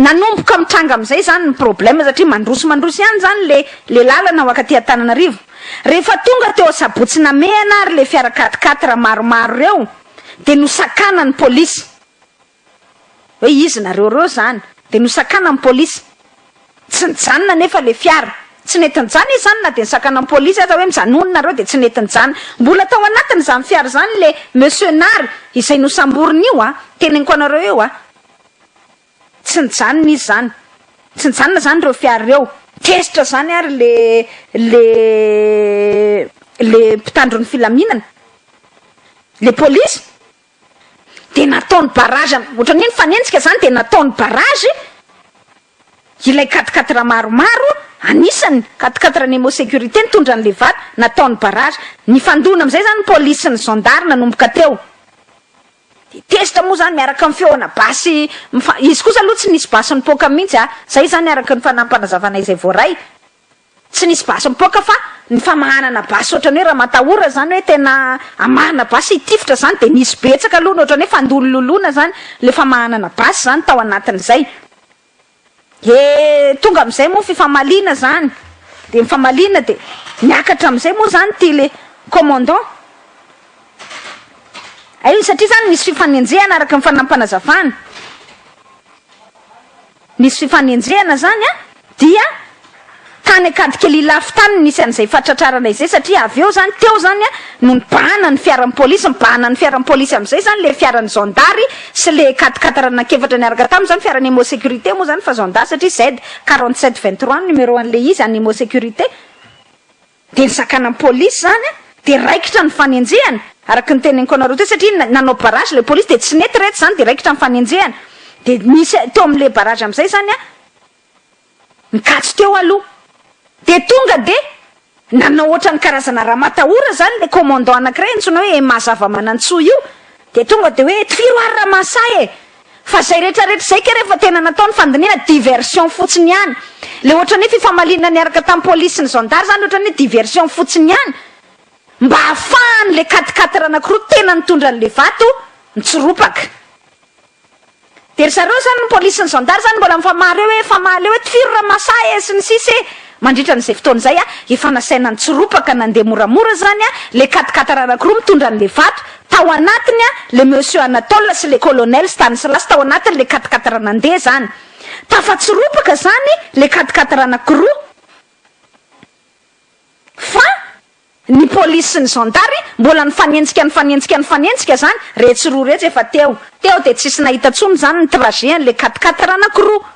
nanomboka mitranga am'izay zany ny problème satria mandrosy ihany zany le lalana ho akaty Antananarivo. Rehefa tonga teo Sabotsy Namehana ary le fiara 4x4 maromaro reo de nosakana ny polisy hoe izy nareo zany de nosakana ny polisy tsy nijanona nefa le fiara tsy netin'izany izy zany na de nisakana ny polisy aza hoe mijanonina nareo de tsy netin'izany mbola tao anatiny zany fiara zany le monsieur Nary izay nosamboriny io teneniko anareo eo tsy nijanona izy zany tsy nijanona zany reo fiara reo tesitra zany ary le mpitandro ny filaminana le polisy de nataony barage ohatran'ny fanenjika zany de nataony barage ilay 4x4 maromaro anisany 4x4 ny sécurité nitondra an'le vato nataony barage nifandona am'izay zany polisy ny gendarme nanomboka teo de testa moa zany miaraka amin'ny feona basy izy kosa aloha tsy nisy basy nipoaka mihitsy zay zany araka ny fanampanazavana izay voaray tsy nisy basy mipoaka fa ny famahanana basy ohatrany hoe raha matahora zany hoe tena amahana basy hitifitra zany de nisy betsaka aloha ohatrany hoe fandolololona zany le famahanana basy zany tao anatin'izay tonga am'izay moa fifamalina zany de mifamalina de miakatra am'izay moa zany ty le commandant ay satria zany nisy fifanenjehana araka ny fanampanazavana nisy fifanenjehana zany dia tany akadikely lafy tany nisy an'izay fatratrarana izay satria avy eo zany teo zany no nibahana ny fiaran'ny polisy nibahana ny fiaran'ny polisy am'izay zany le fiaran'ny zandary sy le 4x4 nakefatra niaraka tamy zany fiaran'ny emo sécurité moa zany fa zandary satria Z 4723 numéro an'le izy any emo sécurité de nisakana polisy zany de raikitra ny fanenjehana araka ny teneniko anareo teo satria nanao barage le polisy de tsy nety rehetra zany de raikitra ny fanenjehana de misy teo am'le barage am'izay zany mikatso teo aloha de tonga de nanao ohatrany karazana raha matahora zany le commandant anankiray ntsona hoe mazava manantsoa io de tonga de hoe tifiro ary raha masay fa zay rehetrarehetra zay ke rehefa tena nataony fandiniana diversion fotsiny ihany le ohatrany hoe fifamalina niaraka tamin'ny polisy ny zandary zany ohatrany hoe diversion fotsiny ihany mba hafahany le 4x4 anankiroa tena nitondra an'le vato nitsoropaka de ry zareo zany ny polisy ny zandary zany mbola mifamaly hoe famaly hoe tifiro raha masay sy ny sisy mandritra n'izay fotoana zay efa nasaina nitsoropaka nandeha moramora zany le 4x4 anankiroa mitondra an'le vato tao anatiny le monsieur Anatole sy le colonel Stanislas tao anatiny le 4x4 nandeha zany tafatsoropaka zany le 4x4 anankiroa fa ny polisy ny zandary mbola nifanenjika zany rehetra roa rehetra efa teo de tsisy nahita tsony zany ny trajet le 4x4 anankiroa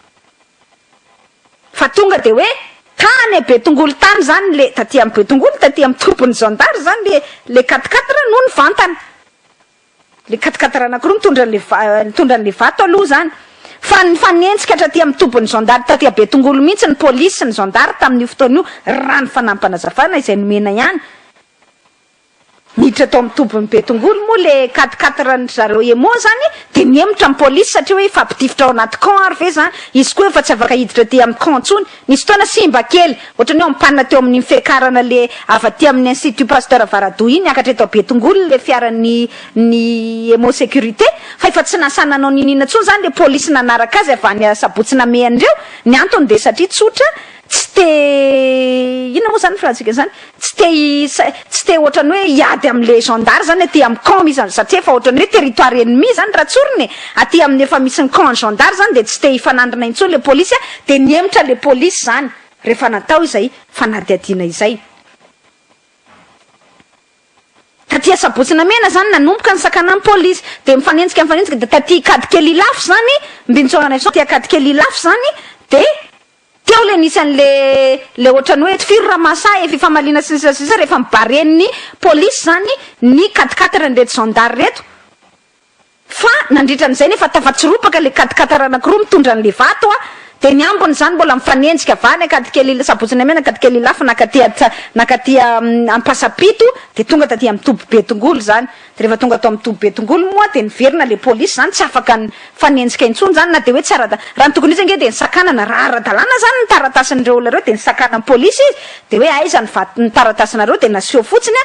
fa tonga de hoe tany Betongolo tany zany le taty amin'ny Betongolo taty amin'ny tompony zandary zany le 4x4 no ny vantana le 4x4 anankiroa mitondra an'le vato aloha zany fa nifanenjika taty amin'ny tompony zandary taty a Betongolo mihitsy ny polisy ny zandary tamin'io fotoana io raha ny fanampanazavana izay nomena ihany miditra tao amin'ny tompony Betongolo moa le 4x4 ny zareo emo zany de niemotra amin'ny polisy satria hoe fampitifitra ao anaty camp ary ve zany izy koa efa tsy afaka hiditra ty amin'ny camp ntsony nisy fotoana simba kely ohatrany hoe mpanina teo amin'ny fiakarana le avy aty amin'ny institut pasteur Varadou iny niakatra eto Betongolo le fiaran'ny emo sécurité fa efa tsy nasananao ninina tsony zany le polisy nanaraka azy avy any Sabotsy Namehana ny antony de satria tsotra tsy te ina moa zany fransika zany tsy te ohatrany hoe hiady am'le zandary zany aty amin'ny camp misy satria efa ohatrany hoe territoire ennemi zany raha tsoriny aty amin'ny efa misy ny camp zandary zany de tsy te hifanandrina intsony le polisy de niemotra le polisy zany rehefa natao izay fanadihadiana izay taty Sabotsy Namehana zany nanomboka ny sakana amin'ny polisy de mifanenjika de taty kadikely lafo zany mbintsona ty kadikely lafo zany de teo le nisy an'le ohatrany hoe tifiro raha masay fifamalina sisa rehefa mibaren'ny polisy zany ny 4x4 nreto zandary reto fa nandritra an'izay nefa tafatsiropaka le katikatara anankiroa mitondra an'le vato de ny ambony zany mbola mifanenjika vany akadikely sabotsiny amena akadikely lafa nakatia ampasapito de tonga taty amin'ny tobo be tongolo zany de rehefa tonga atao amin'ny tobo be tongolo moa de niverina le polisy zany tsy afaka fanenjika intsony zany na de hoe tsara raha tokony izy nge de nisakanana raha ara-dalàna zany ny taratasin'ireo lareo de nisakana polisy izy de hoe aiza ny taratasinareo de naseho fotsiny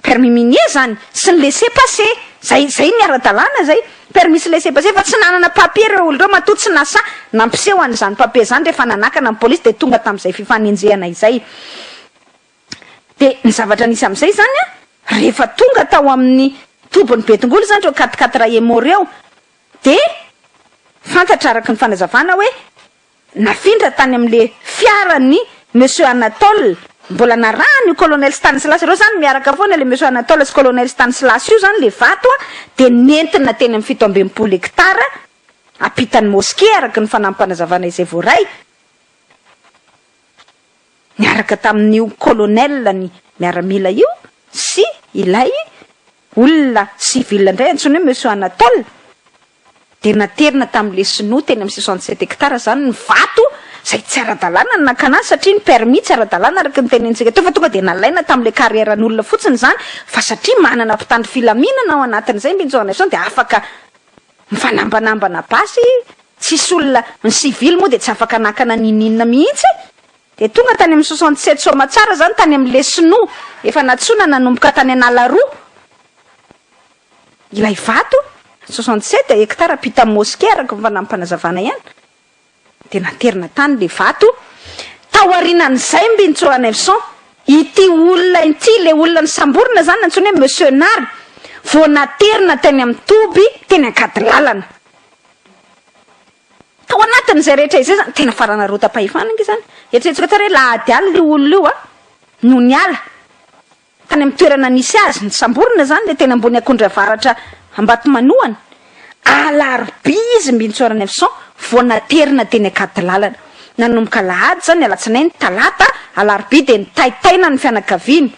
permis minier zany sy ny laisser passer zay ny ara-dalàna zay permis sy laisser passer fa tsy nanana papier reo olo reo matoa tsy nasa nampiseho an'izany papier zany rehefa nanakana amin'ny polisy de tonga tam'izay fifanenjehana izay de ny zavatra nisy am'izay zany rehefa tonga tao amin'ny tobony be tongolo zany reo katikatra emo reo de fantatra araky ny fanazavana hoe nafindra tany am'le fiarany monsieur Anatole mbola narahany colonel Stanislas reo zany miaraka foana le monsieur Anatole sy colonel Stanislas io zany le vato de nentina teny amin'ny 720 hektara apitany mosquée araky ny fanampanazavana izay voaray miaraka tamin'io colonel ny miaramila io sy ilay olona civil ndray antsony hoe monsieur Anatole de naterina tamin'le sinoa teny amin'ny 67 hektara zany ny vato zay tsy ara-dalàna ny nakanazy satria ny permis tsy ara-dalàna araky ny tenentsika teo fa tonga de nalaina tam'le carrièran'olona fotsiny zany fa satria manana mpitandro filaminana ao anatin'izay mbinjoanayson de afaka mifanambanambana basy tsisy olona ny civil moa de tsy afaka nakana nininina mihitsy de tonga tany amin'ny 67 soma tsara zany tany am'le sinoa efa natsona nanomboka tany analaroa ilay vato 67 hektara pita mosquée araky ny fanampanazavana ihany de naterina tany le vato tao arinan'izay mbintsoanevson ity olona ity le olona ny samborina zany nantsony hoe monsieur Nary vo naterina teny amin'ny toby teny ankady lalana tao anatin'izay rehetra izay zany tena fanararaotam-pahefana nge zany eritreretiko tsara hoe lahady aly le olona io no niala tany amin'ny toerana nisy azy ny samborina zany le tena ambony akondra varatra ambato manoana alarbi izy mbintsoanevson vo naterina teny ankady lalana nanomboka lahady zany alatsinainy talata alarbi de nitaitaina ny fianakaviany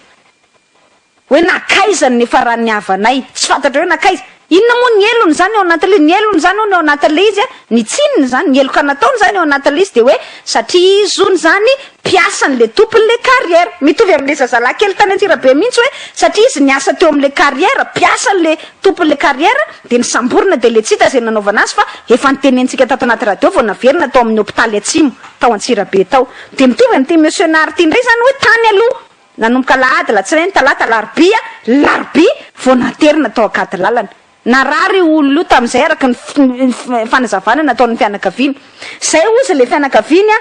hoe nakaizany nefa raha niavanay tsy fantatra hoe nakaiza inona moa ny elony zany ao anatin'le ny elony zany ao anatin'le izy ny tsininy zany ny eloka nataony zany ao anatin'le izy de hoe satria izony zany piasan'le tompon'le carrière mitovy amin'le zazalahy kely tany Antsirabe mihitsy hoe satria izy niasa teo amin'le carrière piasan'le tompon'le carrière de ny samborina de le tsita zay nanaovana azy fa efa nitenentsika tato anaty radio vao naverina tao amin'ny hôpitaly atsimo tao Antsirabe tao de mitovy amin'ity monsieur Nary ty ndray zany hoe tany aloha nanomboka lahady latsinainy talata larbi vo naterina tao ankady lalana narary olona io tam'izay araky ny fanazavana nataon'ny fianakaviany zay ozy le fianakaviany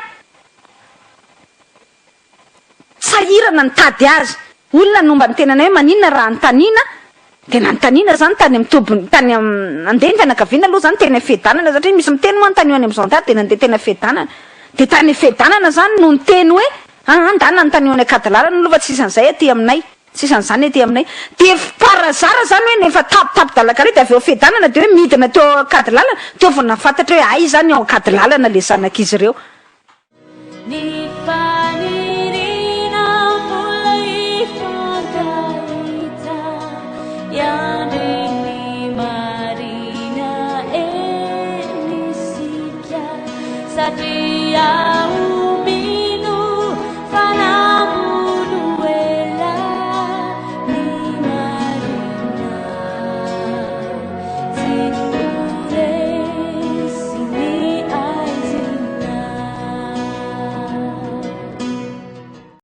sahirana nitady azy olona nomba ny tenana hoe maninona raha nytanina de nanytanina zany tany amin'ny tobony tany andeha ny fianakaviana aloha zany teny fedanana satria misy miteny moa nytany io any am'izandady de nandeha tena fedanana de tany fedanana zany no nyteny hoe andana ny tany io any ankady lalana aloha fa tsisy an'izay aty aminay tsisy an'izany aty aminay de parazara zany hoe nefa tapitapy dalakare de avy eo fedanana de hoe midina teo ankady lalana teo vo nafantatra hoe ay zany ao ankady lalana le zanak'izy ireo